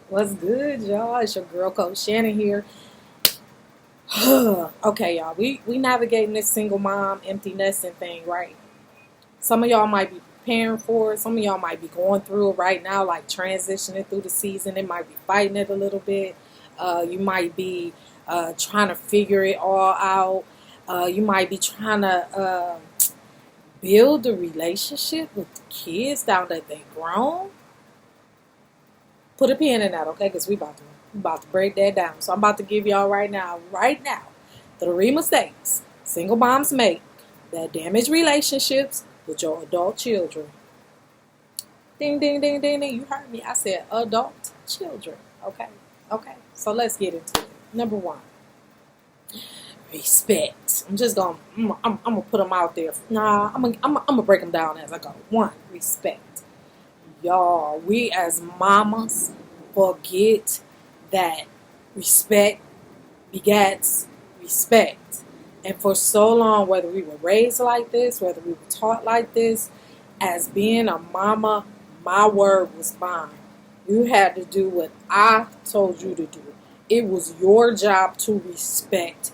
What's good, y'all? It's your girl Coach Shannon here. Okay, y'all. We navigating this single mom empty nesting thing, right? Some of y'all might be preparing for it. Some of y'all might be going through it right now, like transitioning through the season. It might be fighting it a little bit. You might be trying to figure it all out. You might be trying to build a relationship with the kids now that they grown. Put a pin in that, okay? Because we about to break that down. So I'm about to give y'all right now, 3 mistakes single moms make that damage relationships with your adult children. Ding, ding, ding, ding, ding. You heard me. I said adult children. Okay, okay. So let's get into it. Number one, respect. I'm gonna put them out there. Nah, I'm gonna break them down as I go. One, respect. Y'all, we as mamas forget that respect begets respect. And for so long, whether we were raised like this, whether we were taught like this, as being a mama, my word was bond. You had to do what I told you to do. It was your job to respect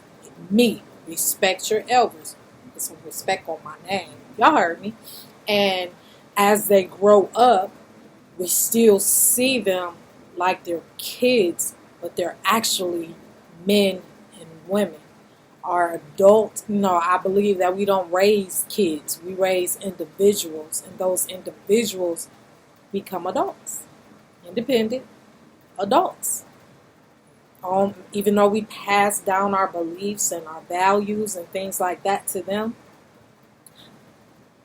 me. Respect your elders. Put some respect on my name. Y'all heard me. And as they grow up, we still see them like they're kids, but they're actually men and women. Our adult, I believe that we don't raise kids. We raise individuals, and those individuals become adults, independent adults. Even though we pass down our beliefs and our values and things like that to them,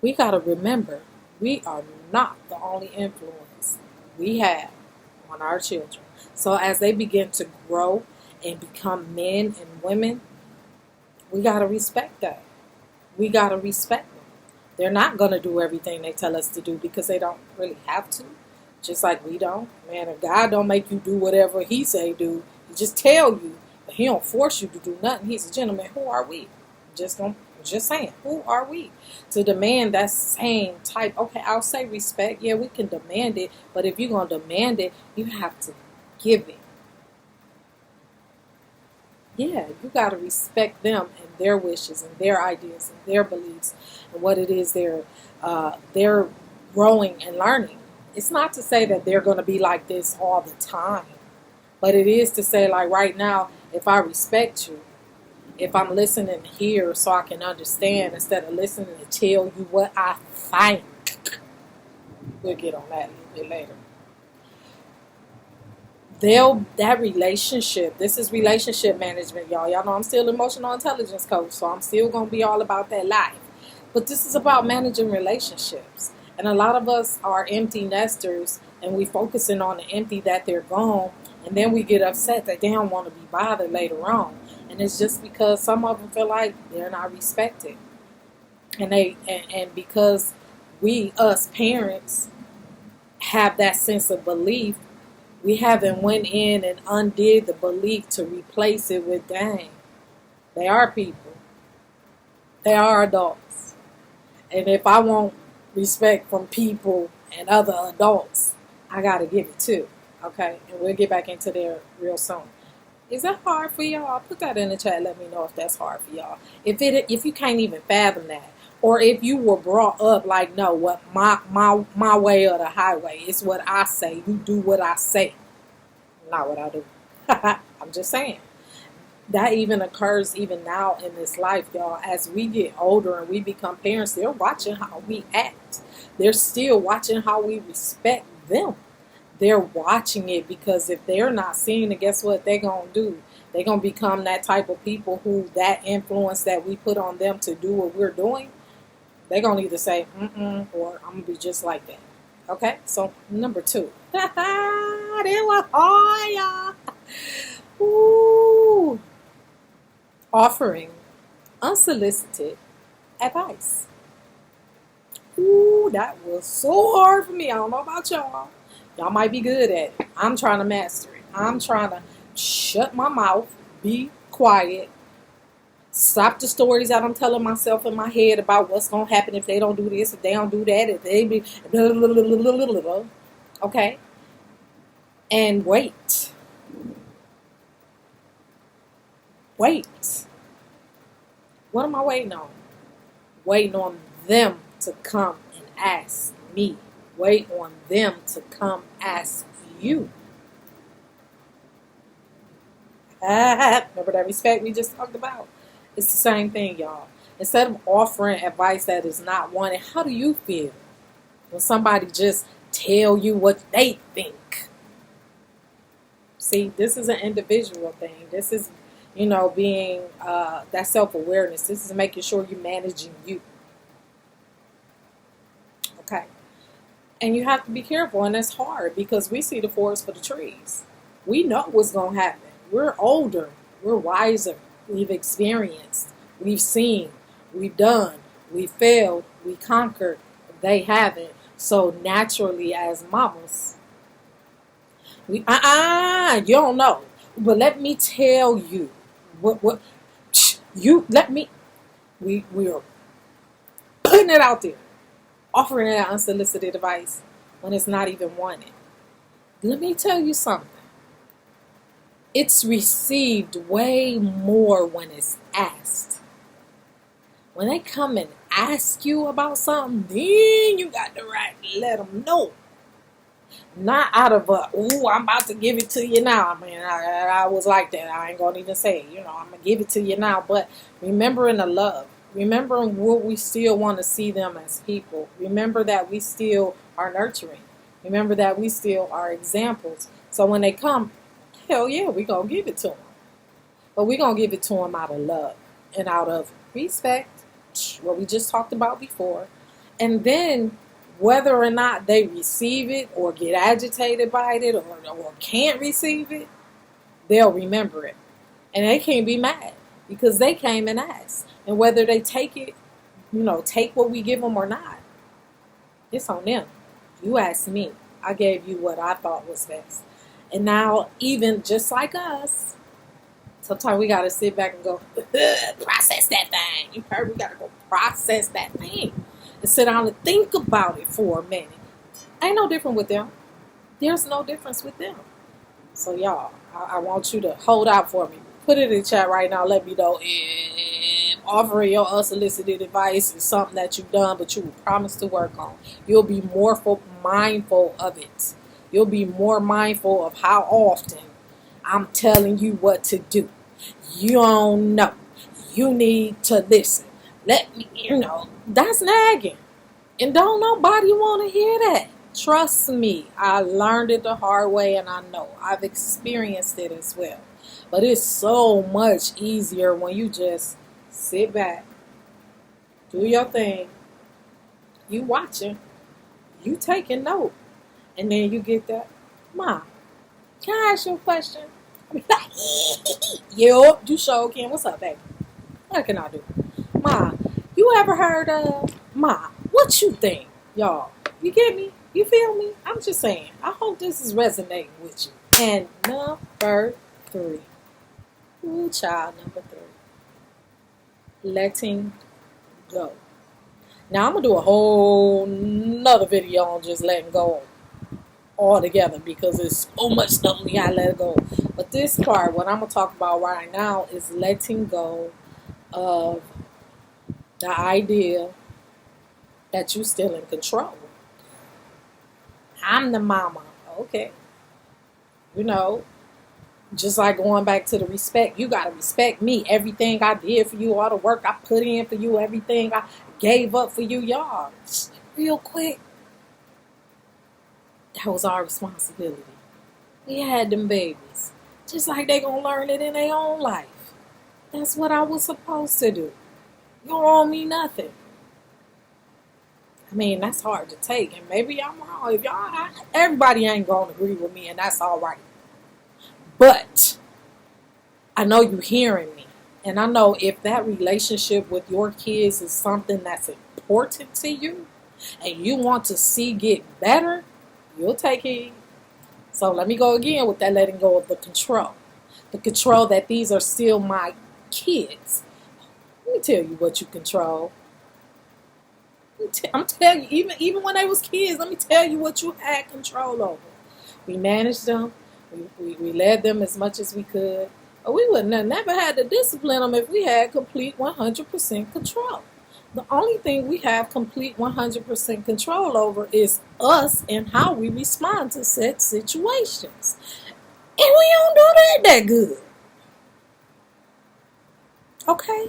we got to remember we are not the only influence we have on our children. So as they begin to grow and become men and women, we got to respect that. We got to respect them. They're not going to do everything they tell us to do because they don't really have to. Just like we don't. Man, if God don't make you do whatever he say do, he just tell you. But he don't force you to do nothing. He's a gentleman. Who are we? Just saying, who are we to demand that same type? Okay, I'll say respect. Yeah, we can demand it. But if you're going to demand it, you have to give it. Yeah, you got to respect them and their wishes and their ideas and their beliefs and what it is they're growing and learning. It's not to say that they're going to be like this all the time, but it is to say, like right now, if I respect you, if I'm listening here so I can understand instead of listening to tell you what I think. We'll get on that a little bit later. That relationship, this is relationship management, y'all. Y'all know I'm still emotional intelligence coach, so I'm still going to be all about that life. But this is about managing relationships. And a lot of us are empty nesters, and we focusing on the empty that they're gone, and then we get upset that they don't want to be bothered later on. And it's just because some of them feel like they're not respected. And because we, us parents, have that sense of belief, we haven't went in and undid the belief to replace it with, dang, they are people. They are adults. And if I want respect from people and other adults, I got to give it too. Okay? And we'll get back into there real soon. Is that hard for y'all? Put that in the chat. Let me know if that's hard for y'all. If you can't even fathom that. Or if you were brought up like, no, what my way or the highway. It's what I say. You do what I say. Not what I do. I'm just saying. That even occurs even now in this life, y'all. As we get older and we become parents, they're watching how we act. They're still watching how we respect them. They're watching it because if they're not seeing it, guess what they're going to do? They're going to become that type of people who that influence that we put on them to do what we're doing, they're going to either say, or I'm going to be just like that. Okay? So, number 2. They were hard, y'all. Ooh. Offering unsolicited advice. Ooh, that was so hard for me. I don't know about y'all. Y'all might be good at it. I'm trying to master it. I'm trying to shut my mouth, be quiet, stop the stories that I'm telling myself in my head about what's going to happen if they don't do this, if they don't do that, if they be... Okay? And wait. Wait. What am I waiting on? Waiting on them to come and ask me. Wait on them to come ask you. Remember that respect we just talked about? It's the same thing, y'all. Instead of offering advice that is not wanted, how do you feel when somebody just tell you what they think? See, this is an individual thing. This is, being that self-awareness. This is making sure you're managing you. Okay. And you have to be careful, and it's hard because we see the forest for the trees. We know what's going to happen. We're older. We're wiser. We've experienced. We've seen. We've done. We failed. We conquered. They haven't. So naturally, as mamas, you don't know. But let me tell you, we are putting it out there, offering that unsolicited advice when it's not even wanted. Let me tell you something. It's received way more when it's asked. When they come and ask you about something, then you got the right to let them know. Not out of I'm about to give it to you now. I mean, I was like that. I ain't going to even say it. I'm going to give it to you now. But remembering the love. Remembering what we still want to see them as people. Remember that we still are nurturing. Remember that we still are examples. So when they come, hell yeah, we're going to give it to them. But we're going to give it to them out of love and out of respect, what we just talked about before. And then whether or not they receive it or get agitated by it or can't receive it, they'll remember it. And they can't be mad because they came and asked. And whether they take it, take what we give them or not, it's on them. You asked me. I gave you what I thought was best. And now, even just like us, sometimes we got to sit back and go, process that thing. You heard? We got to go process that thing. And sit down and think about it for a minute. Ain't no different with them. There's no difference with them. So y'all, I want you to hold out for me. Put it in the chat right now. Let me know if offering your unsolicited advice is something that you've done, but you promise to work on. You'll be more mindful of it. You'll be more mindful of how often I'm telling you what to do. You don't know. You need to listen. Let me, that's nagging. And don't nobody want to hear that. Trust me, I learned it the hard way and I know. I've experienced it as well. But it's so much easier when you just sit back, do your thing, you watching, you taking note, and then you get that, Mom, can I ask you a question? Yup, you sure can. What's up, baby? What can I do? Ma, you ever heard of Ma? What you think? Y'all, you get me? You feel me? I'm just saying. I hope this is resonating with you. And number 3. Ooh, child, number 3. Letting go. Now, I'm going to do a whole nother video on just letting go altogether because there's so much stuff we got to let go. But this part, what I'm going to talk about right now is letting go of the idea that you're still in control. I'm the mama. Okay. Just like going back to the respect, you got to respect me. Everything I did for you, all the work I put in for you, everything I gave up for you, y'all. Real quick. That was our responsibility. We had them babies. Just like they going to learn it in their own life. That's what I was supposed to do. You don't owe me nothing. I mean, that's hard to take. And maybe I'm wrong. Everybody ain't going to agree with me, and that's all right. But I know you're hearing me. And I know if that relationship with your kids is something that's important to you and you want to see get better, you'll take it. So let me go again with that letting go of the control. The control that these are still my kids. Let me tell you what you control. I'm telling you, even when they was kids, let me tell you what you had control over. We managed them. We led them as much as we could. But we wouldn't have never had to discipline them if we had complete 100% control. The only thing we have complete 100% control over is us and how we respond to said situations. And we don't do that good. Okay?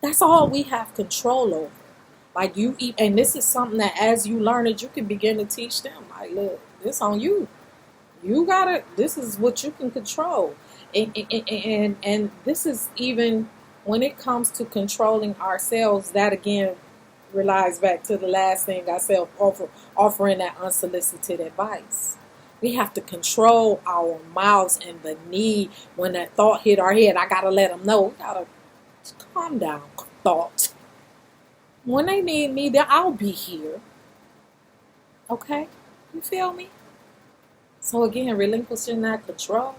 That's all we have control over. Like you eat, and this is something that as you learn it, you can begin to teach them. Like, look, this on you. You gotta. This is what you can control, and this is even when it comes to controlling ourselves. That again relies back to the last thing I said, offering that unsolicited advice. We have to control our mouths and the need when that thought hit our head. I gotta let them know. We gotta calm down, thought. When they need me, then I'll be here. Okay? You feel me? So again, relinquishing that control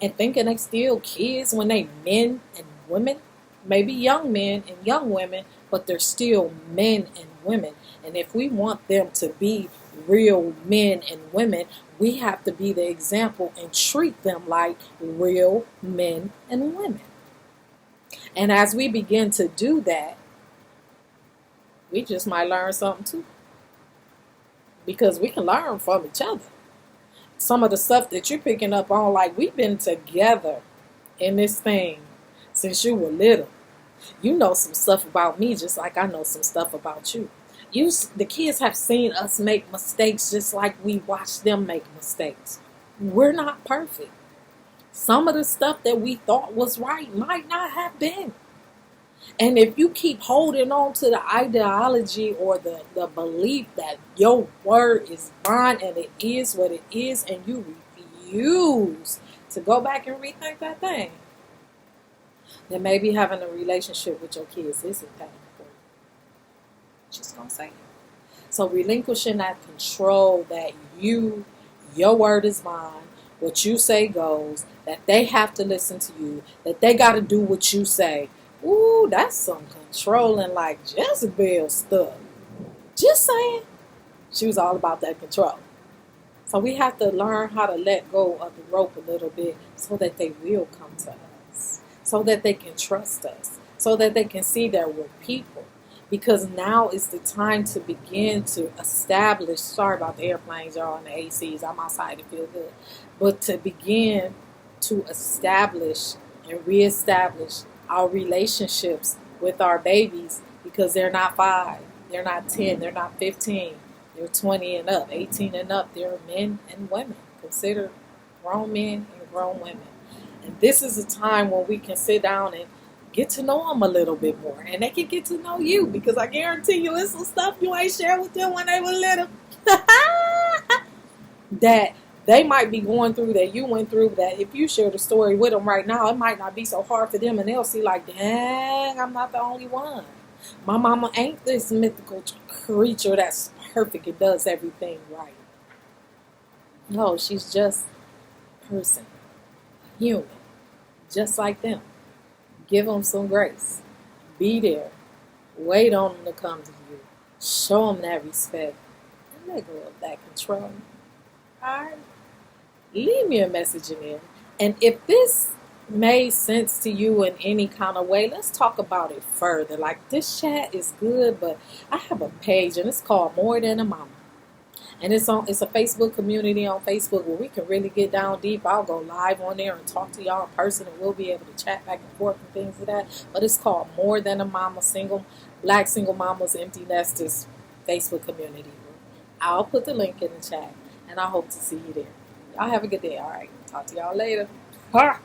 and thinking they still kids when they men and women, maybe young men and young women, but they're still men and women. And if we want them to be real men and women, we have to be the example and treat them like real men and women. And as we begin to do that, we just might learn something too. Because we can learn from each other. Some of the stuff that you're picking up on, like we've been together in this thing since you were little. You know some stuff about me just like I know some stuff about you. The kids have seen us make mistakes just like we watch them make mistakes. We're not perfect. Some of the stuff that we thought was right might not have been. And if you keep holding on to the ideology or the belief that your word is bond and it is what it is, and you refuse to go back and rethink that thing, then maybe having a relationship with your kids isn't that important. Just gonna say it. So relinquishing that control that your word is bond, what you say goes, that they have to listen to you, that they got to do what you say. Ooh, that's some controlling like Jezebel stuff. Just saying. She was all about that control. So we have to learn how to let go of the rope a little bit so that they will come to us. So that they can trust us. So that they can see that we're people. Because now is the time to begin to establish, sorry about the airplanes, y'all, and the ACs. I'm outside to feel good. But to begin to establish and reestablish our relationships with our babies, because they're not 5, they're not 10, they're not 15, they're 20 and up, 18 and up. They're men and women, considered grown men and grown women. And this is a time when we can sit down and get to know them a little bit more, and they can get to know you, because I guarantee you it's some stuff you ain't shared with them when they were little that they might be going through that you went through, that if you share the story with them right now, it might not be so hard for them, and they'll see like, dang, I'm not the only one. My mama ain't this mythical creature that's perfect and does everything right. No, she's just a person, a human, just like them. Give them some grace. Be there. Wait on them to come to you. Show them that respect. And let go of that control. Alright? Leave me a message in there. And if this made sense to you in any kind of way, let's talk about it further. Like, this chat is good, but I have a page and it's called More Than a Mama. And it's a Facebook community on Facebook where we can really get down deep. I'll go live on there and talk to y'all in person, and we'll be able to chat back and forth and things like that. But it's called More Than a Mama, Black Single Mamas, Empty Nesters Facebook community group. I'll put the link in the chat, and I hope to see you there. Y'all have a good day. All right. Talk to y'all later. Ha!